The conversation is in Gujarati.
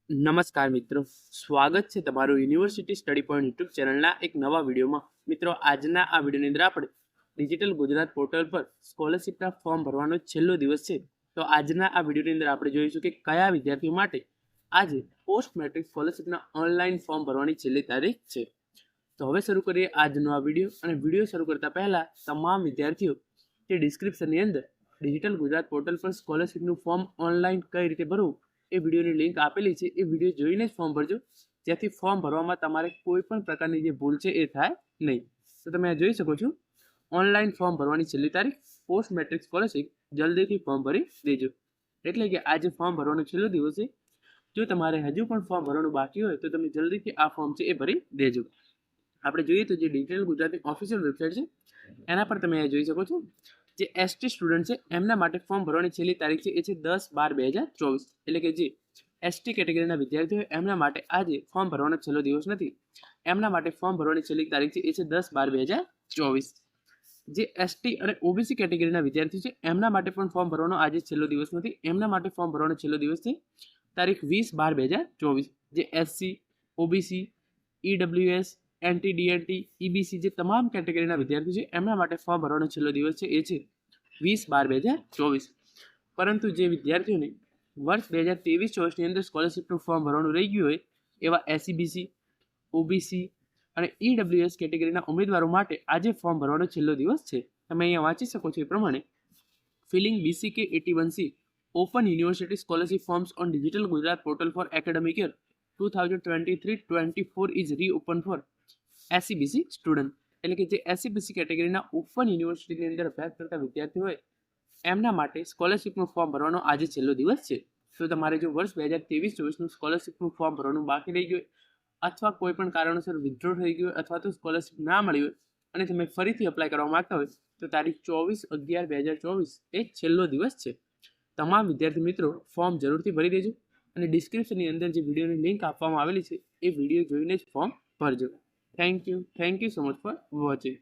નમસ્કાર મિત્રો, સ્વાગત છે તમારું યુનિવર્સિટી સ્ટડી પોઈન્ટ યુટ્યુબ ચેનલના એક નવા વિડીયોમાં. મિત્રો, આજના આ વિડીયોની અંદર આપણે ડિજિટલ ગુજરાત પોર્ટલ પર સ્કોલરશિપના ફોર્મ ભરવાનો છેલ્લો દિવસ છે. તો આજના આ વિડીયોની અંદર આપણે જોઈશું કે કયા વિદ્યાર્થીઓ માટે આજે પોસ્ટ મેટ્રિક સ્કોલરશિપના ઓનલાઈન ફોર્મ ભરવાની છેલ્લી તારીખ છે. તો હવે શરૂ કરીએ આજનો આ વિડીયો. અને વિડીયો શરૂ કરતા પહેલા તમામ વિદ્યાર્થીઓ જે ડિસ્ક્રિપ્શનની અંદર ડિજિટલ ગુજરાત પોર્ટલ પર સ્કોલરશિપનું ફોર્મ ઓનલાઈન કઈ રીતે ભરવું એ વિડીયોની લિંક આપેલી છે. એ વિડીયો જોઈને જ ફોર્મ ભરજો, જેથી ફોર્મ ભરવામાં તમારે કોઈ પણ પ્રકારની જે ભૂલ છે એ થાય નહીં. તો તમે આ જોઈ શકો છો, ઓનલાઈન ફોર્મ ભરવાની છેલ્લી તારીખ, પોસ્ટ મેટ્રિક સ્કોલરશિપ, જલ્દીથી ફોર્મ ભરી દેજો. એટલે કે આજે ફોર્મ ભરવાનો છેલ્લો દિવસ છે. જો તમારે હજુ પણ ફોર્મ ભરવાનું બાકી હોય તો તમે જલ્દીથી આ ફોર્મ છે એ ભરી દેજો. આપણે જોઈએ તો જે ડિજિટલ ગુજરાતની ઓફિશિયલ વેબસાઇટ છે એના પર તમે જોઈ શકો છો, જે એસટી સ્ટુડન્ટ છે એમના માટે ફોર્મ ભરવાની છેલ્લી તારીખ છે એ છે 10/12/2024. એટલે કે જે એસટી કેટેગરીના વિદ્યાર્થીઓ એમના માટે આજે ફોર્મ ભરવાનો છેલ્લો દિવસ નથી. એમના માટે ફોર્મ ભરવાની છેલ્લી તારીખ છે એ છે 10/12/2024. જે એસટી અને ઓબીસી કેટેગરીના વિદ્યાર્થીઓ છે એમના માટે પણ ફોર્મ ભરવાનો આજે છેલ્લો દિવસ નથી. એમના માટે ફોર્મ ભરવાનો છેલ્લો દિવસ છે તારીખ 20/12/2024. જે એસસી, ઓબીસી, ઈડબ્લ્યુએસ, એનટી, ઈબીસી જે તમામ કેટેગરીના વિદ્યાર્થીઓ છે એમના માટે ફોર્મ ભરવાનો છેલ્લો દિવસ છે એ છે 20/12/2024. પરંતુ જે વિદ્યાર્થીઓને વર્ષ 2023-24ની અંદર સ્કોલરશિપનું ફોર્મ ભરવાનું રહી ગયું હોય એવા એસસીબીસી, ઓબીસી અને ઈડબ્લ્યુએસ કેટેગરીના ઉમેદવારો માટે આજે ફોર્મ ભરવાનો છેલ્લો દિવસ છે. તમે અહીંયા વાંચી શકો છો એ પ્રમાણે filling BCK 81C open university scholarship forms on digital Gujarat portal for academic year 2023-24 is reopen for SCBC student. એટલે કે જે એસસીબીસી કેટેગરીના ઓપન યુનિવર્સિટીની અંદર અભ્યાસ કરતા વિદ્યાર્થીઓ હોય એમના માટે સ્કોલરશિપનું ફોર્મ ભરવાનો આજે છેલ્લો દિવસ છે. તો તમારે જો વર્ષ 2023-24નું સ્કોલરશિપનું ફોર્મ ભરવાનું બાકી રહી ગયું અથવા કોઈ પણ કારણોસર વિથડ્રો થઈ ગયું અથવા તો સ્કોલરશિપ ના મળી હોય અને તમે ફરીથી અપ્લાય કરવા માંગતા હોય તો તારીખ 24/11/2024 એ છેલ્લો દિવસ છે. તમામ વિદ્યાર્થી મિત્રો ફોર્મ જરૂરથી ભરી દેજો અને ડિસ્ક્રિપ્શનની અંદર જે વિડીયોની લિંક આપવામાં આવેલી છે એ વિડીયો જોઈને જ ફોર્મ ભરજો. Thank you so much for watching.